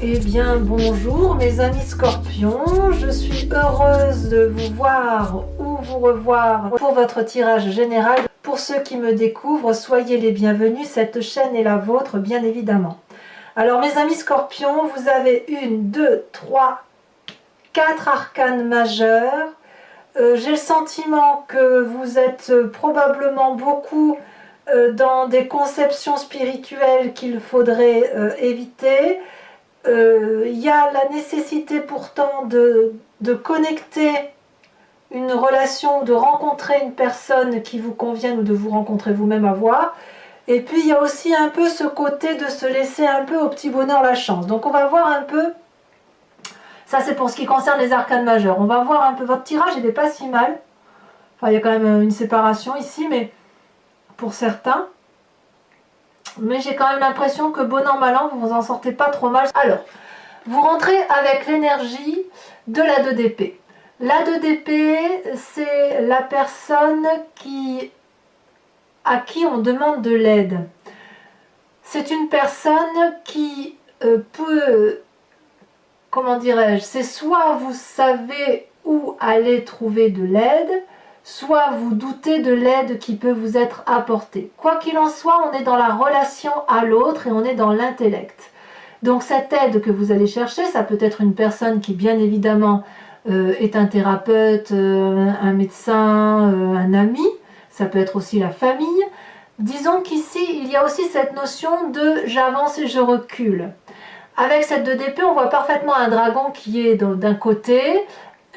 Eh bien bonjour mes amis scorpions, je suis heureuse de vous voir ou vous revoir pour votre tirage général. Pour ceux qui me découvrent, soyez les bienvenus, cette chaîne est la vôtre bien évidemment. Alors mes amis scorpions, vous avez 1, 2, 3, 4 arcanes majeurs. J'ai le sentiment que vous êtes probablement beaucoup dans des conceptions spirituelles qu'il faudrait éviter. Il y a la nécessité pourtant de connecter une relation, de rencontrer une personne qui vous convienne ou de vous rencontrer vous-même à voir. Et puis il y a aussi un peu ce côté de se laisser un peu au petit bonheur la chance. Donc on va voir un peu, ça c'est pour ce qui concerne les arcanes majeures. On va voir un peu, votre tirage il n'est pas si mal. Enfin il y a quand même une séparation ici, mais pour certains. Mais j'ai quand même l'impression que bon an mal an, vous vous en sortez pas trop mal. Alors, vous rentrez avec l'énergie de la 2 d'épée. La 2 d'épée, c'est la personne à qui on demande de l'aide. C'est une personne qui peut, comment dirais-je, c'est soit vous savez où aller trouver de l'aide, soit vous doutez de l'aide qui peut vous être apportée. Quoi qu'il en soit, on est dans la relation à l'autre et on est dans l'intellect. Donc cette aide que vous allez chercher, ça peut être une personne qui bien évidemment est un thérapeute, un médecin, un ami, ça peut être aussi la famille. Disons qu'ici, il y a aussi cette notion de j'avance et je recule. Avec cette 2 d'épée, on voit parfaitement un dragon qui est d'un côté,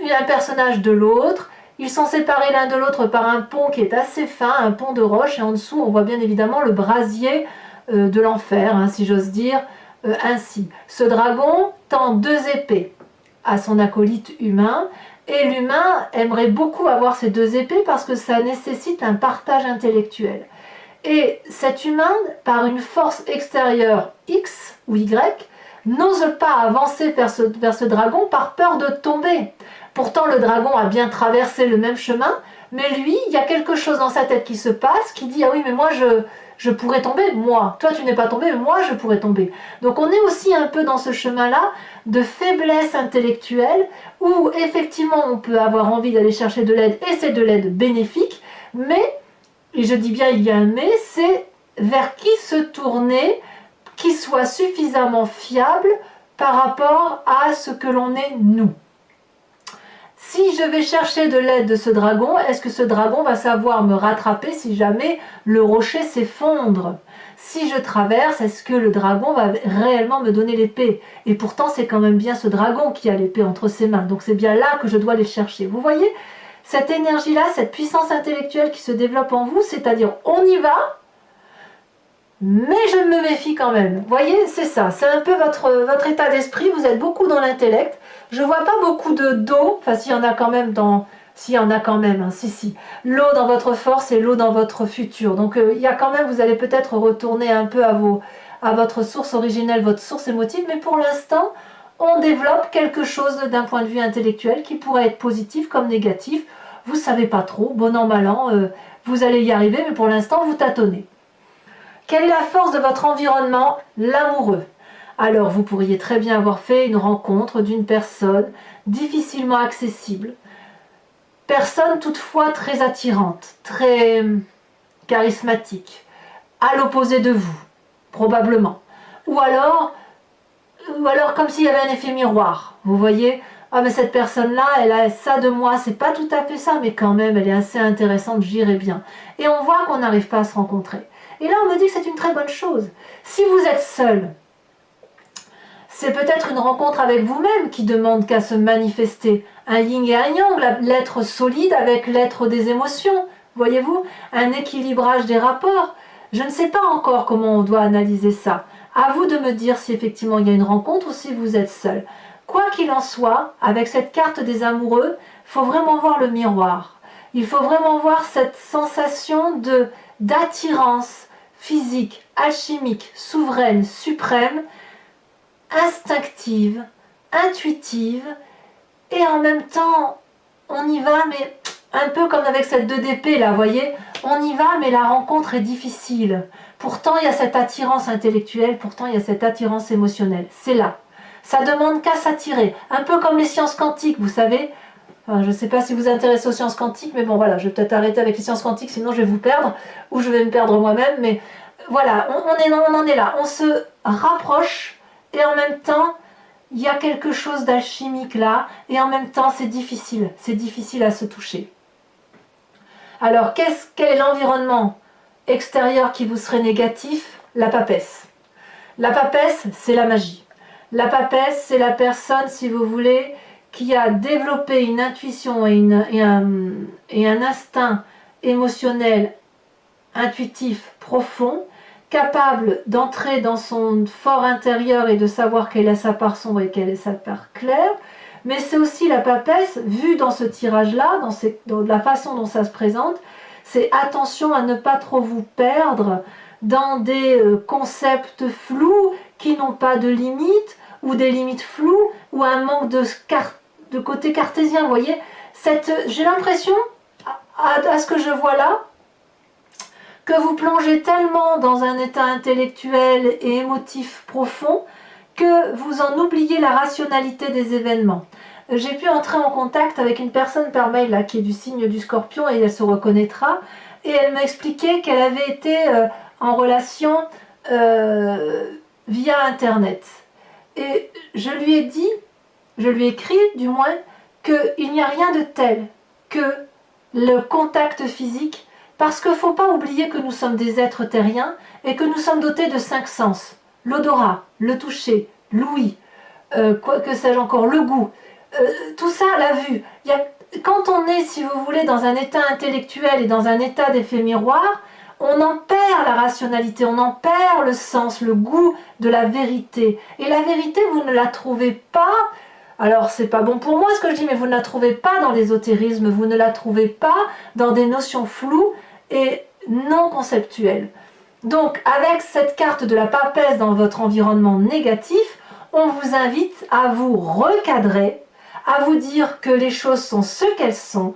un personnage de l'autre. Ils sont séparés l'un de l'autre par un pont qui est assez fin, un pont de roche, et en dessous on voit bien évidemment le brasier de l'enfer, hein, si j'ose dire ainsi. Ce dragon tend 2 épées à son acolyte humain, et l'humain aimerait beaucoup avoir ces 2 épées parce que ça nécessite un partage intellectuel. Et cet humain, par une force extérieure X ou Y, n'ose pas avancer vers ce dragon par peur de tomber. Pourtant, le dragon a bien traversé le même chemin, mais lui, il y a quelque chose dans sa tête qui se passe, qui dit « Ah oui, mais moi, je pourrais tomber, moi. Toi, tu n'es pas tombé, mais moi, je pourrais tomber. » Donc, on est aussi un peu dans ce chemin-là de faiblesse intellectuelle, où effectivement, on peut avoir envie d'aller chercher de l'aide, et c'est de l'aide bénéfique, mais, et je dis bien il y a un mais, c'est vers qui se tourner, qui soit suffisamment fiable par rapport à ce que l'on est nous. Si je vais chercher de l'aide de ce dragon, est-ce que ce dragon va savoir me rattraper si jamais le rocher s'effondre? Si je traverse, est-ce que le dragon va réellement me donner l'épée? Et pourtant, c'est quand même bien ce dragon qui a l'épée entre ses mains. Donc c'est bien là que je dois les chercher. Vous voyez, cette énergie-là, cette puissance intellectuelle qui se développe en vous, c'est-à-dire on y va, mais je me méfie quand même. Vous voyez, c'est ça, c'est un peu votre état d'esprit, vous êtes beaucoup dans l'intellect. Je vois pas beaucoup d'eau, enfin s'il y en a quand même s'il y en a quand même, hein, si. L'eau dans votre force et l'eau dans votre futur. Donc il y a quand même, vous allez peut-être retourner un peu à votre source originelle, votre source émotive, mais pour l'instant, on développe quelque chose d'un point de vue intellectuel qui pourrait être positif comme négatif. Vous savez pas trop, bon an, mal an, vous allez y arriver, mais pour l'instant, vous tâtonnez. Quelle est la force de votre environnement? L'amoureux. Alors, vous pourriez très bien avoir fait une rencontre d'une personne difficilement accessible. Personne toutefois très attirante, très charismatique, à l'opposé de vous, probablement. Ou alors comme s'il y avait un effet miroir. Vous voyez, ah mais cette personne-là, elle a ça de moi, c'est pas tout à fait ça, mais quand même, elle est assez intéressante, j'irai bien. Et on voit qu'on n'arrive pas à se rencontrer. Et là, on me dit que c'est une très bonne chose. Si vous êtes seul, c'est peut-être une rencontre avec vous-même qui demande qu'à se manifester. Un yin et un yang, l'être solide avec l'être des émotions. Voyez-vous, un équilibrage des rapports. Je ne sais pas encore comment on doit analyser ça. À vous de me dire si effectivement il y a une rencontre ou si vous êtes seul. Quoi qu'il en soit, avec cette carte des amoureux, il faut vraiment voir le miroir. Il faut vraiment voir cette sensation d'attirance physique, alchimique, souveraine, suprême, instinctive, intuitive, et en même temps, on y va, mais un peu comme avec cette 2 d'épée là, vous voyez, on y va, mais la rencontre est difficile. Pourtant, il y a cette attirance intellectuelle, pourtant, il y a cette attirance émotionnelle. C'est là. Ça demande qu'à s'attirer. Un peu comme les sciences quantiques, vous savez. Enfin, je ne sais pas si vous vous intéressez aux sciences quantiques, mais bon voilà, je vais peut-être arrêter avec les sciences quantiques, sinon je vais vous perdre, ou je vais me perdre moi-même. Mais voilà, on en est là. On se rapproche, et en même temps, il y a quelque chose d'alchimique là, et en même temps, c'est difficile à se toucher. Alors, quel est l'environnement extérieur qui vous serait négatif? La papesse. La papesse, c'est la magie. La papesse, c'est la personne, si vous voulez, qui a développé une intuition et un instinct émotionnel, intuitif, profond, capable d'entrer dans son fort intérieur et de savoir quelle est sa part sombre et quelle est sa part claire. Mais c'est aussi la papesse, vue dans ce tirage-là, dans la façon dont ça se présente, c'est attention à ne pas trop vous perdre dans des concepts flous qui n'ont pas de limites, ou des limites floues, ou un manque de côté cartésien, vous voyez. J'ai l'impression, à ce que je vois là, que vous plongez tellement dans un état intellectuel et émotif profond que vous en oubliez la rationalité des événements. J'ai pu entrer en contact avec une personne par mail là, qui est du signe du Scorpion, et elle se reconnaîtra, et elle m'a expliqué qu'elle avait été en relation via Internet. Et je lui ai écrit du moins, qu'il n'y a rien de tel que le contact physique, parce qu'il ne faut pas oublier que nous sommes des êtres terriens et que nous sommes dotés de 5 sens. L'odorat, le toucher, l'ouïe, que sais-je encore, le goût, tout ça, la vue. Quand on est, si vous voulez, dans un état intellectuel et dans un état d'effet miroir, on en perd la rationalité, on en perd le sens, le goût de la vérité. Et la vérité, vous ne la trouvez pas, alors c'est pas bon pour moi ce que je dis, mais vous ne la trouvez pas dans l'ésotérisme, vous ne la trouvez pas dans des notions floues et non conceptuelles. Donc avec cette carte de la papesse dans votre environnement négatif, on vous invite à vous recadrer, à vous dire que les choses sont ce qu'elles sont.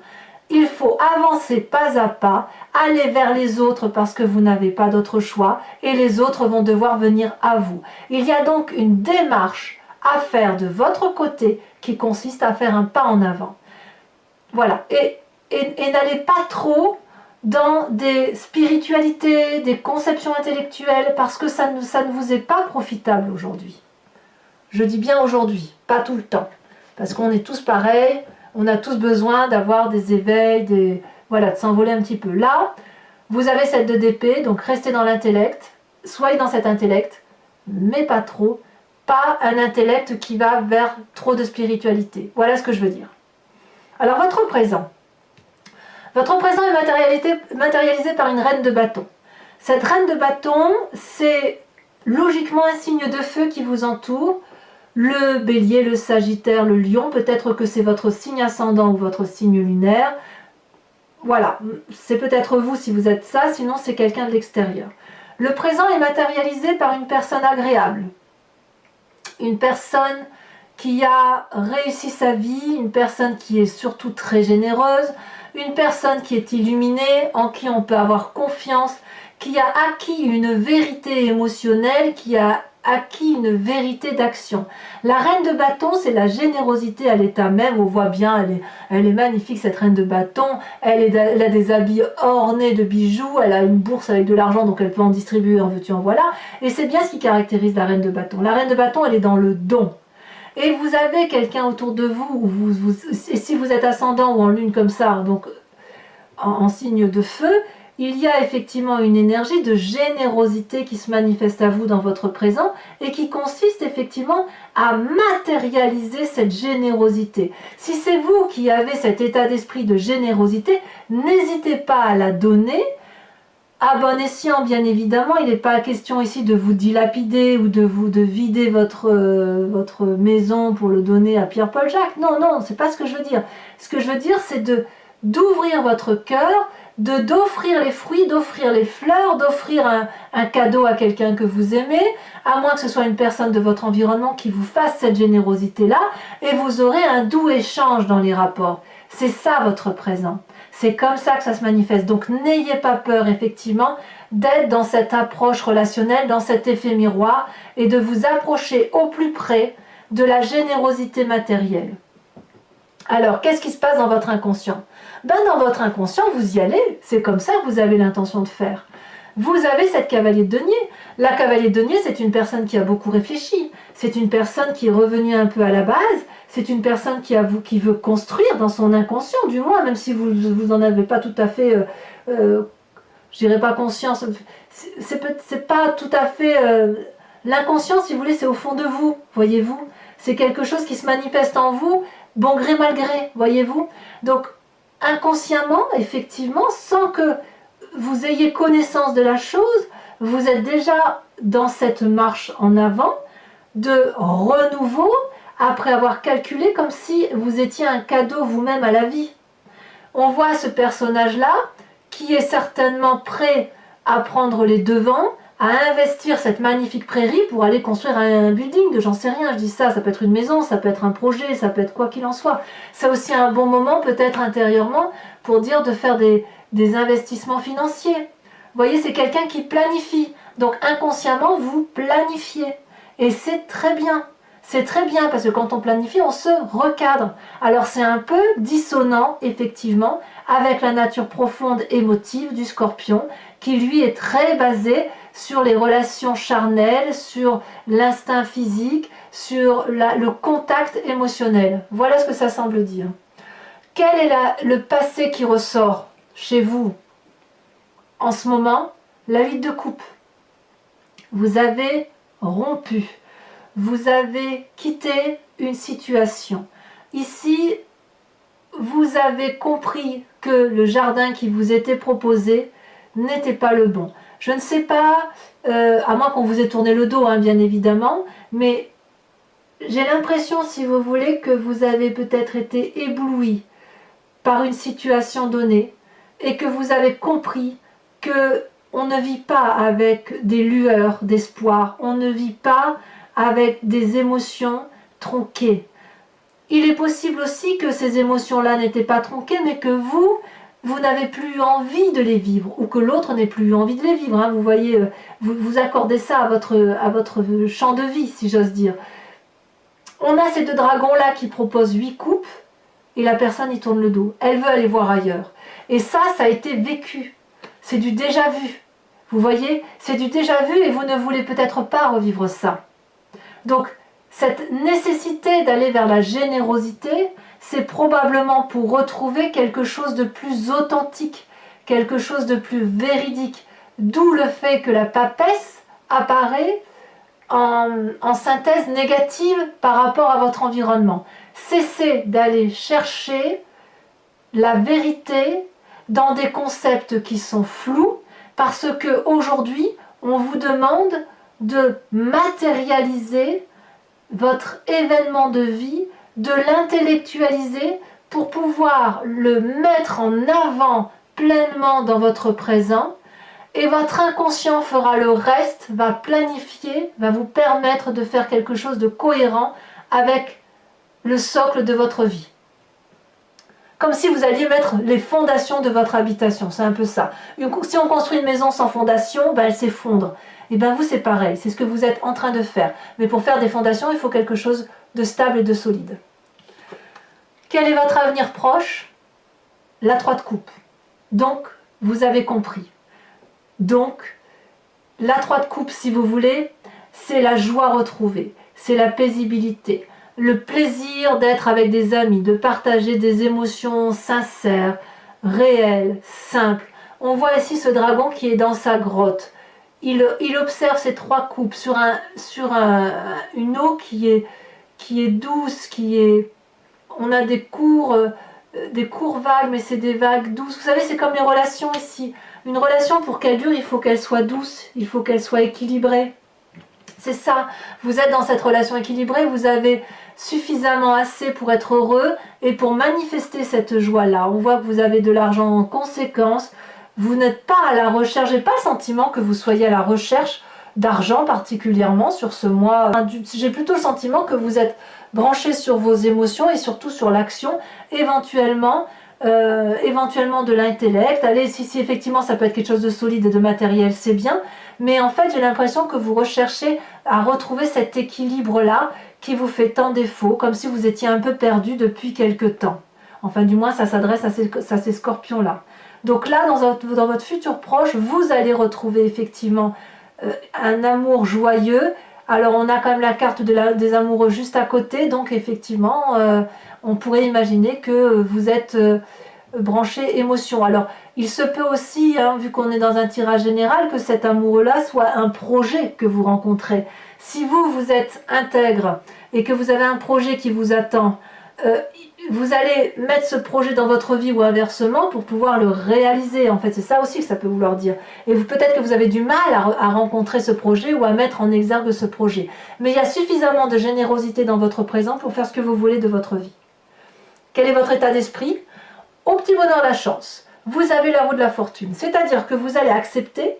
Il faut avancer pas à pas, aller vers les autres parce que vous n'avez pas d'autre choix et les autres vont devoir venir à vous. Il y a donc une démarche à faire de votre côté qui consiste à faire un pas en avant. Voilà, et n'allez pas trop dans des spiritualités, des conceptions intellectuelles parce que ça ne vous est pas profitable aujourd'hui. Je dis bien aujourd'hui, pas tout le temps, parce qu'on est tous pareils. On a tous besoin d'avoir des éveils, voilà, de s'envoler un petit peu. Là, vous avez cette 2 d'épée, donc restez dans l'intellect, soyez dans cet intellect, mais pas trop, pas un intellect qui va vers trop de spiritualité. Voilà ce que je veux dire. Alors votre présent est matérialisé par une reine de bâton. Cette reine de bâton, c'est logiquement un signe de feu qui vous entoure. Le bélier, le sagittaire, le lion, peut-être que c'est votre signe ascendant ou votre signe lunaire. Voilà, c'est peut-être vous si vous êtes ça, sinon c'est quelqu'un de l'extérieur. Le présent est matérialisé par une personne agréable. Une personne qui a réussi sa vie, une personne qui est surtout très généreuse, une personne qui est illuminée, en qui on peut avoir confiance, qui a acquis une vérité émotionnelle, qui a acquis une vérité d'action. La reine de bâton, c'est la générosité à l'état même. On voit bien, elle est magnifique cette reine de bâton. Elle a des habits ornés de bijoux, elle a une bourse avec de l'argent, donc elle peut en distribuer, en veux-tu, en voilà. Et c'est bien ce qui caractérise la reine de bâton. La reine de bâton, elle est dans le don. Et vous avez quelqu'un autour de vous, et si vous êtes ascendant ou en lune comme ça, donc en signe de feu, il y a effectivement une énergie de générosité qui se manifeste à vous dans votre présent et qui consiste effectivement à matérialiser cette générosité. Si c'est vous qui avez cet état d'esprit de générosité, n'hésitez pas à la donner, à bon escient bien évidemment. Il n'est pas question ici de vous dilapider ou de vider votre maison pour le donner à Pierre-Paul Jacques. Non, non, c'est pas ce que je veux dire. Ce que je veux dire, c'est d'ouvrir votre cœur, d'offrir les fruits, d'offrir les fleurs, d'offrir un cadeau à quelqu'un que vous aimez, à moins que ce soit une personne de votre environnement qui vous fasse cette générosité-là, et vous aurez un doux échange dans les rapports. C'est ça votre présent. C'est comme ça que ça se manifeste. Donc n'ayez pas peur, effectivement, d'être dans cette approche relationnelle, dans cet effet miroir, et de vous approcher au plus près de la générosité matérielle. Alors, qu'est-ce qui se passe dans votre inconscient? Ben, dans votre inconscient, vous y allez, c'est comme ça que vous avez l'intention de faire. Vous avez cette cavalier de denier. La cavalier de denier, c'est une personne qui a beaucoup réfléchi, c'est une personne qui est revenue un peu à la base, c'est une personne qui veut construire dans son inconscient, du moins, même si vous n'en avez pas tout à fait, je dirais pas conscience, c'est pas tout à fait... L'inconscient, si vous voulez, c'est au fond de vous, voyez-vous. C'est quelque chose qui se manifeste en vous, bon gré mal gré, voyez-vous. Donc, inconsciemment, effectivement, sans que vous ayez connaissance de la chose, vous êtes déjà dans cette marche en avant de renouveau, après avoir calculé comme si vous étiez un cadeau vous-même à la vie. On voit ce personnage-là qui est certainement prêt à prendre les devants, à investir cette magnifique prairie pour aller construire un building, j'en sais rien, je dis ça, ça peut être une maison, ça peut être un projet, ça peut être quoi qu'il en soit. C'est aussi un bon moment peut-être intérieurement pour dire de faire des investissements financiers. Vous voyez, c'est quelqu'un qui planifie. Donc inconsciemment, vous planifiez. Et c'est très bien. C'est très bien parce que quand on planifie, on se recadre. Alors c'est un peu dissonant, effectivement, avec la nature profonde émotive du Scorpion, qui lui est très basé sur les relations charnelles, sur l'instinct physique, sur le contact émotionnel. Voilà ce que ça semble dire. Quel est le passé qui ressort chez vous en ce moment? La 8 de coupe. Vous avez rompu. Vous avez quitté une situation. Ici, vous avez compris que le jardin qui vous était proposé n'était pas le bon. Je ne sais pas, à moins qu'on vous ait tourné le dos, hein, bien évidemment, mais j'ai l'impression, si vous voulez, que vous avez peut-être été ébloui par une situation donnée et que vous avez compris que on ne vit pas avec des lueurs d'espoir, on ne vit pas avec des émotions tronquées. Il est possible aussi que ces émotions-là n'étaient pas tronquées, mais que vous n'avez plus envie de les vivre, ou que l'autre n'ait plus envie de les vivre. Hein. Vous voyez, vous accordez ça à votre champ de vie, si j'ose dire. On a ces deux dragons-là qui proposent 8 coupes, et la personne y tourne le dos. Elle veut aller voir ailleurs. Et ça a été vécu. C'est du déjà vu. Vous voyez, c'est du déjà vu et vous ne voulez peut-être pas revivre ça. Donc, cette nécessité d'aller vers la générosité, c'est probablement pour retrouver quelque chose de plus authentique, quelque chose de plus véridique. D'où le fait que la papesse apparaît en synthèse négative par rapport à votre environnement. Cessez d'aller chercher la vérité dans des concepts qui sont flous, parce qu'aujourd'hui, on vous demande de matérialiser votre événement de vie, de l'intellectualiser pour pouvoir le mettre en avant pleinement dans votre présent, et votre inconscient fera le reste, va planifier, va vous permettre de faire quelque chose de cohérent avec le socle de votre vie. Comme si vous alliez mettre les fondations de votre habitation, c'est un peu ça. Si on construit une maison sans fondation, ben elle s'effondre. Et bien vous c'est pareil, c'est ce que vous êtes en train de faire. Mais pour faire des fondations, il faut quelque chose de stable et de solide. Quel est votre avenir proche? La 3 de coupe. Donc, vous avez compris. Donc, la 3 de coupe, si vous voulez, c'est la joie retrouvée, c'est la paisibilité, le plaisir d'être avec des amis, de partager des émotions sincères, réelles, simples. On voit ici ce dragon qui est dans sa grotte. Il observe ces 3 coupes sur une eau qui est douce, on a des cours vagues, mais c'est des vagues douces. Vous savez, c'est comme les relations ici. Une relation, pour qu'elle dure, il faut qu'elle soit douce, il faut qu'elle soit équilibrée. C'est ça, vous êtes dans cette relation équilibrée, vous avez suffisamment assez pour être heureux et pour manifester cette joie-là. On voit que vous avez de l'argent en conséquence, vous n'êtes pas à la recherche, j'ai pas le sentiment que vous soyez à la recherche d'argent particulièrement sur ce mois. J'ai plutôt le sentiment que vous êtes branché sur vos émotions et surtout sur l'action, éventuellement de l'intellect. Allez, si effectivement ça peut être quelque chose de solide et de matériel, c'est bien, mais en fait j'ai l'impression que vous recherchez à retrouver cet équilibre-là qui vous fait tant défaut, comme si vous étiez un peu perdu depuis quelque temps. Enfin, du moins, ça s'adresse à ces scorpions-là. Donc là, dans votre futur proche, vous allez retrouver effectivement un amour joyeux. Alors, on a quand même la carte des amoureux juste à côté, donc effectivement, on pourrait imaginer que vous êtes branché émotion. Alors, il se peut aussi, hein, vu qu'on est dans un tirage général, que cet amoureux-là soit un projet que vous rencontrez. Si vous êtes intègre et que vous avez un projet qui vous attend, vous allez mettre ce projet dans votre vie ou inversement pour pouvoir le réaliser. En fait, c'est ça aussi que ça peut vouloir dire. Et peut-être que vous avez du mal à rencontrer ce projet ou à mettre en exergue ce projet. Mais il y a suffisamment de générosité dans votre présent pour faire ce que vous voulez de votre vie. Quel est votre état d'esprit? Au petit bonheur la chance, vous avez la roue de la fortune. C'est-à-dire que vous allez accepter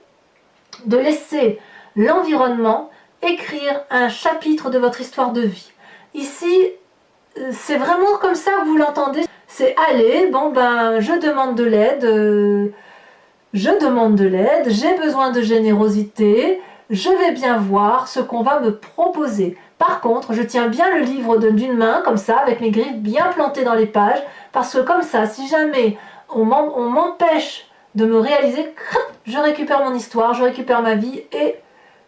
de laisser l'environnement écrire un chapitre de votre histoire de vie. Ici, c'est vraiment comme ça que vous l'entendez. C'est allez, bon ben, je demande de l'aide, j'ai besoin de générosité, je vais bien voir ce qu'on va me proposer. Par contre, je tiens bien le livre d'une main, comme ça, avec mes griffes bien plantées dans les pages, parce que comme ça, si jamais on m'empêche de me réaliser, je récupère mon histoire, je récupère ma vie et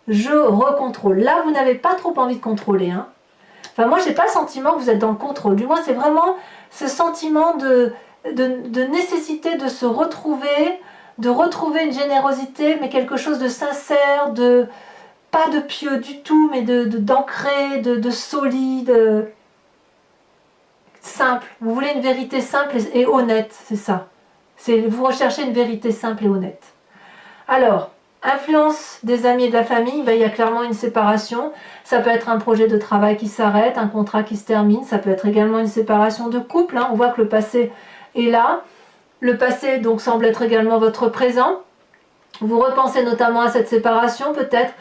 je recontrôle. Là, vous n'avez pas trop envie de contrôler, hein. Enfin, moi, j'ai pas le sentiment que vous êtes dans le contrôle. Du moins, c'est vraiment ce sentiment de nécessité de se retrouver, de retrouver une générosité, mais quelque chose de sincère, pas de pieux du tout, mais d'ancré, de solide, simple. Vous voulez une vérité simple et honnête, c'est ça. Vous recherchez une vérité simple et honnête. Alors, influence des amis et de la famille, ben, il y a clairement une séparation. Ça peut être un projet de travail qui s'arrête, un contrat qui se termine. Ça peut être également une séparation de couple, hein. On voit que le passé est là. Le passé donc semble être également votre présent. Vous repensez notamment à cette séparation peut-être.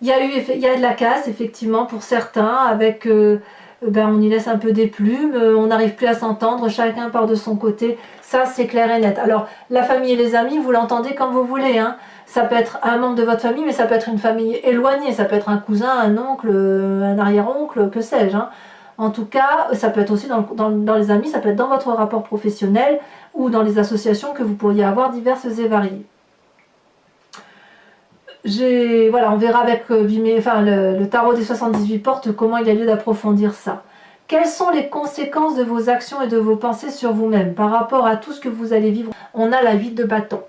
Il y a de la casse effectivement pour certains avec... on y laisse un peu des plumes, on n'arrive plus à s'entendre, chacun part de son côté. Ça c'est clair et net. Alors la famille et les amis, vous l'entendez comme vous voulez, hein. Ça peut être un membre de votre famille, mais ça peut être une famille éloignée, ça peut être un cousin, un oncle, un arrière-oncle, que sais-je, hein. En tout cas, ça peut être aussi dans les amis, ça peut être dans votre rapport professionnel ou dans les associations que vous pourriez avoir diverses et variées. Voilà, on verra avec le tarot des 78 portes comment il y a lieu d'approfondir ça. Quelles sont les conséquences de vos actions et de vos pensées sur vous-même par rapport à tout ce que vous allez vivre? On a la 8 de bâton.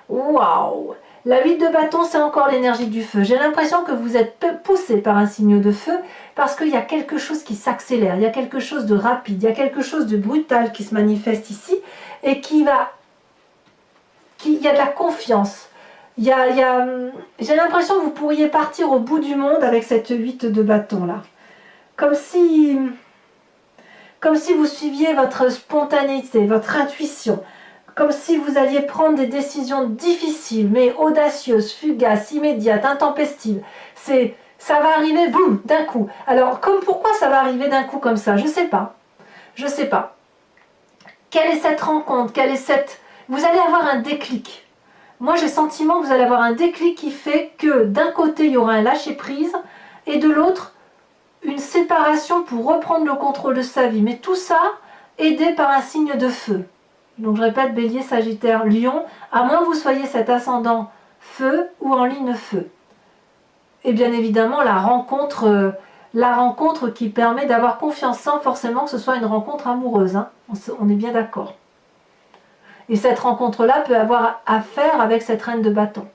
Waouh! La 8 de bâton, c'est encore l'énergie du feu. J'ai l'impression que vous êtes poussé par un signe de feu parce qu'il y a quelque chose qui s'accélère, il y a quelque chose de rapide, il y a quelque chose de brutal qui se manifeste ici et il y a de la confiance. J'ai l'impression que vous pourriez partir au bout du monde avec cette 8 de bâton là. Comme si vous suiviez votre spontanéité, votre intuition. Comme si vous alliez prendre des décisions difficiles, mais audacieuses, fugaces, immédiates, intempestives. Ça va arriver, boum, d'un coup. Alors, pourquoi ça va arriver d'un coup comme ça? Je sais pas. Je sais pas. Quelle est cette rencontre? Vous allez avoir un déclic. Moi, j'ai le sentiment que vous allez avoir un déclic qui fait que d'un côté, il y aura un lâcher-prise et de l'autre, une séparation pour reprendre le contrôle de sa vie. Mais tout ça, aidé par un signe de feu. Donc je répète, Bélier, Sagittaire, Lion, à moins que vous soyez cet ascendant feu ou en ligne feu. Et bien évidemment, la rencontre qui permet d'avoir confiance sans forcément que ce soit une rencontre amoureuse. Hein. On est bien d'accord. Et cette rencontre-là peut avoir à faire avec cette reine de bâton.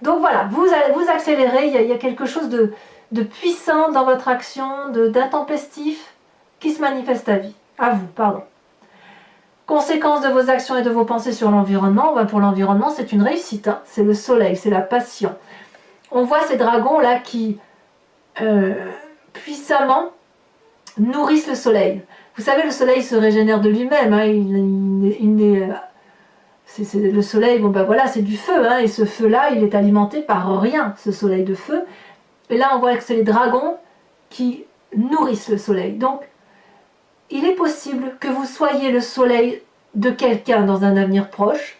Donc voilà, vous accélérez, il y a quelque chose de puissant dans votre action, d'intempestif qui se manifeste à vous. Conséquence de vos actions et de vos pensées sur l'environnement, pour l'environnement c'est une réussite, hein. C'est le soleil, c'est la passion. On voit ces dragons là qui puissamment nourrissent le soleil. Vous savez, le soleil se régénère de lui-même, hein. Le soleil, voilà, c'est du feu, hein. Et ce feu là il est alimenté par rien, ce soleil de feu. Et là on voit que c'est les dragons qui nourrissent le soleil. Donc il est possible que vous soyez le soleil de quelqu'un dans un avenir proche,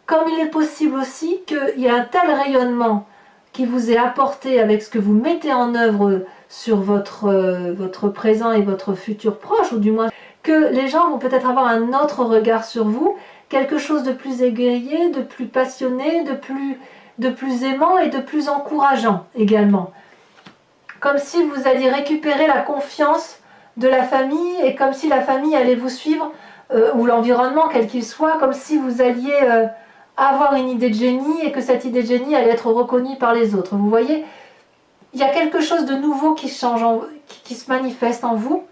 comme il est possible aussi qu'il y ait un tel rayonnement qui vous est apporté avec ce que vous mettez en œuvre sur votre présent et votre futur proche, ou du moins que les gens vont peut-être avoir un autre regard sur vous, quelque chose de plus égayer, de plus passionné, de plus aimant et de plus encourageant également. Comme si vous alliez récupérer la confiance de la famille et comme si la famille allait vous suivre, ou l'environnement quel qu'il soit, comme si vous alliez avoir une idée de génie et que cette idée de génie allait être reconnue par les autres. Vous voyez, il y a quelque chose de nouveau qui change, qui se manifeste en vous.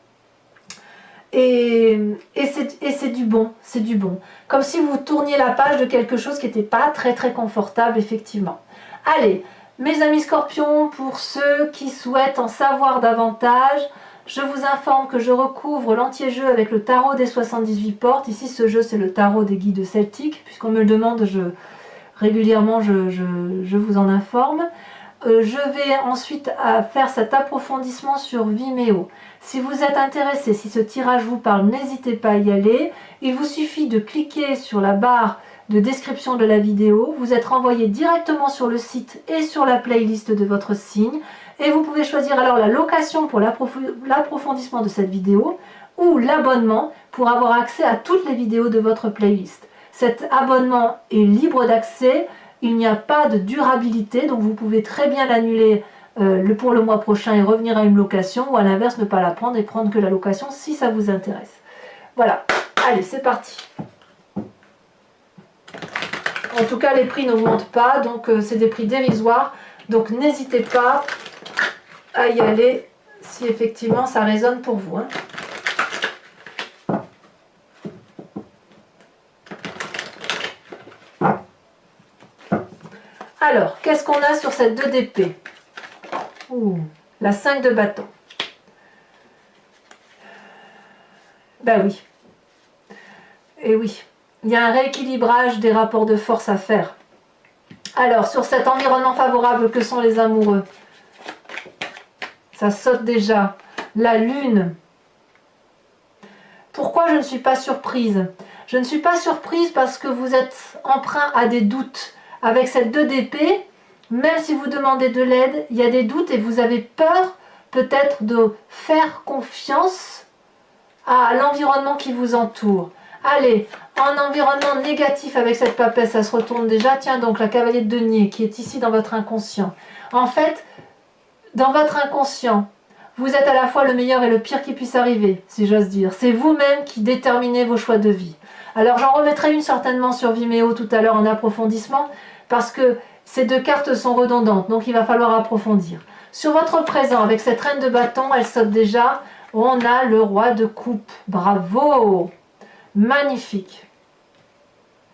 Et c'est du bon, c'est du bon. Comme si vous tourniez la page de quelque chose qui n'était pas très très confortable, effectivement. Allez, mes amis scorpions, pour ceux qui souhaitent en savoir davantage, je vous informe que je recouvre l'entier-jeu avec le tarot des 78 portes. Ici, ce jeu, c'est le tarot des guides celtiques. Puisqu'on me le demande, régulièrement, je vous en informe. Je vais ensuite faire cet approfondissement sur Vimeo. Si vous êtes intéressé, si ce tirage vous parle, n'hésitez pas à y aller. Il vous suffit de cliquer sur la barre de description de la vidéo. Vous êtes renvoyé directement sur le site et sur la playlist de votre signe. Et vous pouvez choisir alors la location pour l'approfondissement de cette vidéo ou l'abonnement pour avoir accès à toutes les vidéos de votre playlist. Cet abonnement est libre d'accès. Il n'y a pas de durabilité, donc vous pouvez très bien l'annuler pour le mois prochain et revenir à une location, ou à l'inverse, ne pas la prendre et prendre que la location si ça vous intéresse. Voilà, allez, c'est parti. En tout cas, les prix n'augmentent pas, donc c'est des prix dérisoires. Donc n'hésitez pas à y aller si effectivement ça résonne pour vous. Alors, qu'est-ce qu'on a sur cette 2 d'épée? La 5 de bâton. Ben oui. Et oui, il y a un rééquilibrage des rapports de force à faire. Alors, sur cet environnement favorable que sont les amoureux, ça saute déjà. La lune. Pourquoi je ne suis pas surprise? Je ne suis pas surprise parce que vous êtes emprunt à des doutes. Avec cette 2 d'épée, même si vous demandez de l'aide, il y a des doutes et vous avez peur peut-être de faire confiance à l'environnement qui vous entoure. Allez, en environnement négatif avec cette papesse, ça se retourne déjà. Tiens donc, la cavalier de denier qui est ici dans votre inconscient. En fait, dans votre inconscient, vous êtes à la fois le meilleur et le pire qui puisse arriver, si j'ose dire. C'est vous-même qui déterminez vos choix de vie. Alors j'en remettrai une certainement sur Vimeo tout à l'heure en approfondissement, parce que ces 2 cartes sont redondantes, donc il va falloir approfondir. Sur votre présent, avec cette reine de bâton, elle saute déjà. On a le roi de coupe. Bravo! Magnifique.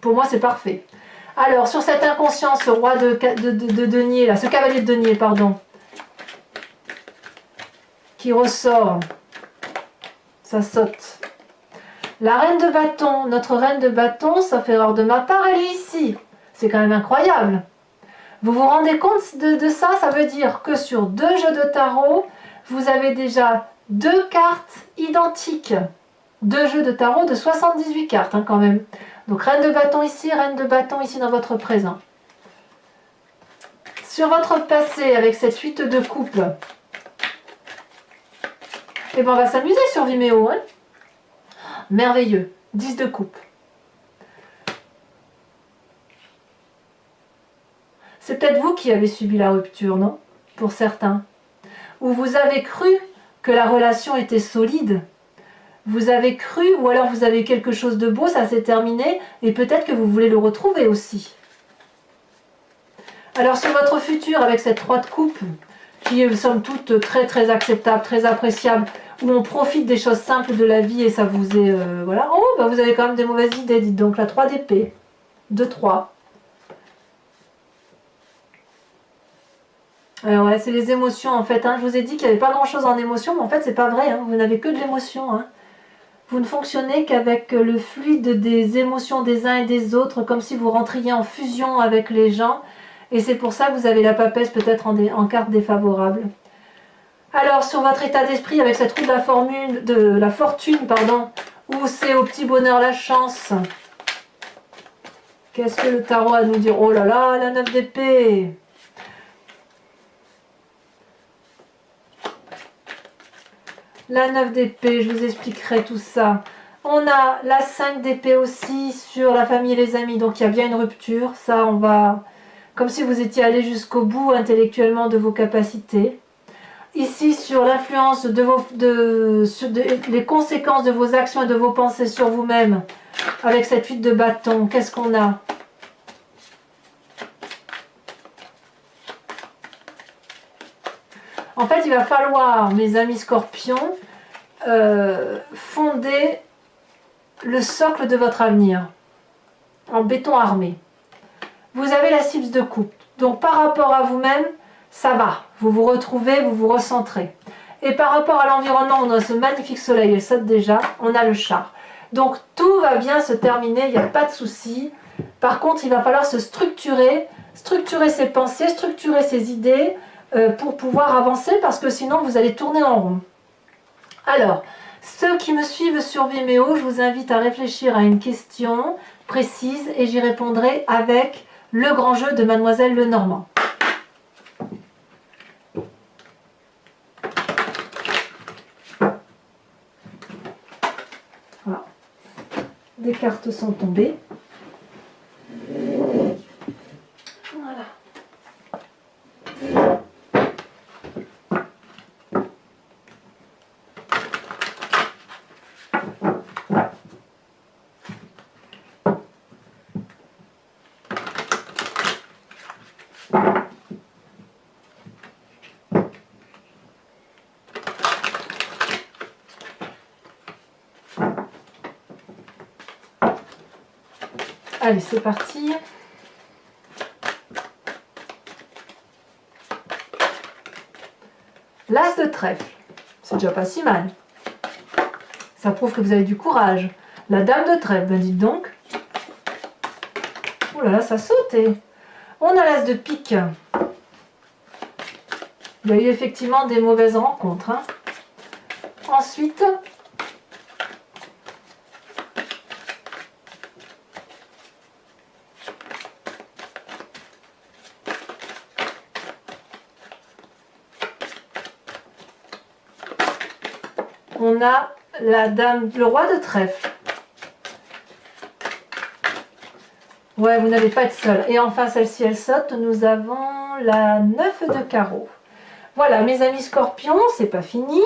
Pour moi, c'est parfait. Alors, sur cet inconscient, ce roi de denier, là, ce cavalier de denier, pardon, qui ressort, ça saute. La reine de bâton, notre reine de bâton, sauf erreur de ma part, elle est ici. C'est quand même incroyable. Vous vous rendez compte de ça? Ça veut dire que sur 2 jeux de tarot, vous avez déjà 2 cartes identiques. 2 jeux de tarot de 78 cartes quand même. Donc reine de bâton ici dans votre présent. Sur votre passé, avec cette 8 de coupe, et ben on va s'amuser sur Vimeo. Merveilleux. 10 de coupe. C'est peut-être vous qui avez subi la rupture, non? Pour certains. Ou vous avez cru que la relation était solide. Vous avez cru, ou alors vous avez quelque chose de beau, ça s'est terminé, et peut-être que vous voulez le retrouver aussi. Alors sur votre futur, avec cette 3 de coupe, qui est somme toute très très acceptable, très appréciable, où on profite des choses simples de la vie et ça vous est... voilà. Oh, bah vous avez quand même des mauvaises idées, dites donc. La 3 d'épée. 2-3. Ouais, c'est les émotions en fait. Je vous ai dit qu'il n'y avait pas grand chose en émotion, mais en fait c'est pas vrai. Vous n'avez que de l'émotion. Vous ne fonctionnez qu'avec le fluide des émotions des uns et des autres, comme si vous rentriez en fusion avec les gens. Et c'est pour ça que vous avez la papesse peut-être en carte défavorable. Alors sur votre état d'esprit, avec cette roue de la fortune, pardon, où c'est au petit bonheur la chance. Qu'est-ce que le tarot a à nous dire? Oh là là, la 9 d'épée. la 9 d'épée, je vous expliquerai tout ça. On a la 5 d'épée aussi sur la famille et les amis, donc il y a bien une rupture. Ça, on va... Comme si vous étiez allé jusqu'au bout intellectuellement de vos capacités. Ici, sur l'influence les conséquences de vos actions et de vos pensées sur vous-même, avec cette 8 de bâton, qu'est-ce qu'on a? En fait, il va falloir, mes amis scorpions, fonder le socle de votre avenir en béton armé. Vous avez la 6 de coupe, donc par rapport à vous-même, ça va, vous vous retrouvez, vous vous recentrez. Et par rapport à l'environnement, on a ce magnifique soleil, elle saute déjà, on a le char. Donc tout va bien se terminer, il n'y a pas de souci. Par contre, il va falloir se structurer ses pensées, structurer ses idées pour pouvoir avancer, parce que sinon vous allez tourner en rond. Alors, ceux qui me suivent sur Vimeo, je vous invite à réfléchir à une question précise et j'y répondrai avec le grand jeu de Mademoiselle Lenormand. Voilà. Des cartes sont tombées. Voilà. Allez, c'est parti. L'as de trèfle, c'est déjà pas si mal. Ça prouve que vous avez du courage. La dame de trèfle, ben dites donc. Oh là là, ça sautait. On a l'as de pique. Il y a eu effectivement des mauvaises rencontres. Hein. Ensuite, on a la dame, le roi de trèfle. Ouais, vous n'allez pas être seul. Et enfin, celle-ci, elle saute. Nous avons la 9 de carreau. Voilà, mes amis scorpions, c'est pas fini.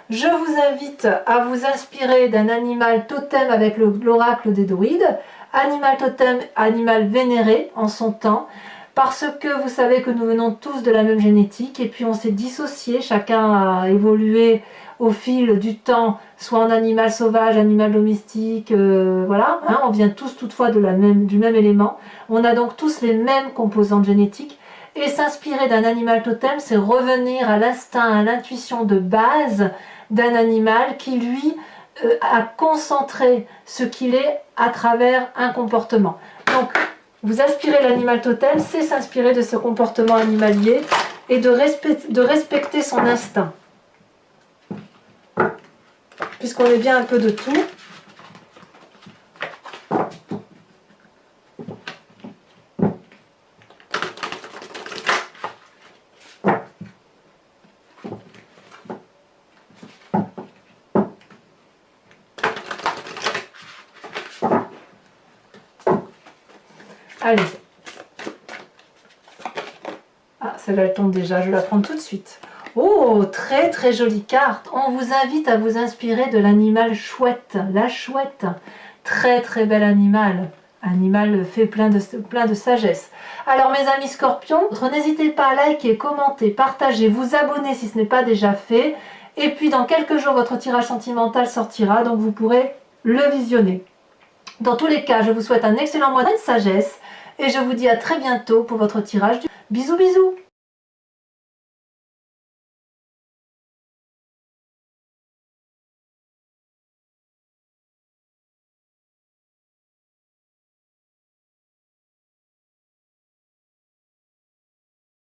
Je vous invite à vous inspirer d'un animal totem avec l'oracle des druides. Animal totem, animal vénéré en son temps. Parce que vous savez que nous venons tous de la même génétique. Et puis on s'est dissociés. Chacun a évolué au fil du temps, soit en animal sauvage, animal domestique, voilà, hein, on vient tous toutefois du même élément, on a donc tous les mêmes composantes génétiques, et s'inspirer d'un animal totem, c'est revenir à l'instinct, à l'intuition de base d'un animal qui, lui, a concentré ce qu'il est à travers un comportement. Donc, vous aspirez l'animal totem, c'est s'inspirer de ce comportement animalier et de respecter son instinct. Puisqu'on est bien un peu de tout. Allez. Ah, celle-là elle tombe déjà, je vais la prendre tout de suite. Oh, très très jolie carte. On vous invite à vous inspirer de l'animal chouette. La chouette, très très bel animal. Animal fait plein de sagesse. Alors mes amis scorpions, n'hésitez pas à liker, commenter, partager, vous abonner si ce n'est pas déjà fait. Et puis dans quelques jours, votre tirage sentimental sortira, donc vous pourrez le visionner. Dans tous les cas, je vous souhaite un excellent mois de sagesse. Et je vous dis à très bientôt pour votre tirage. Bisous bisous.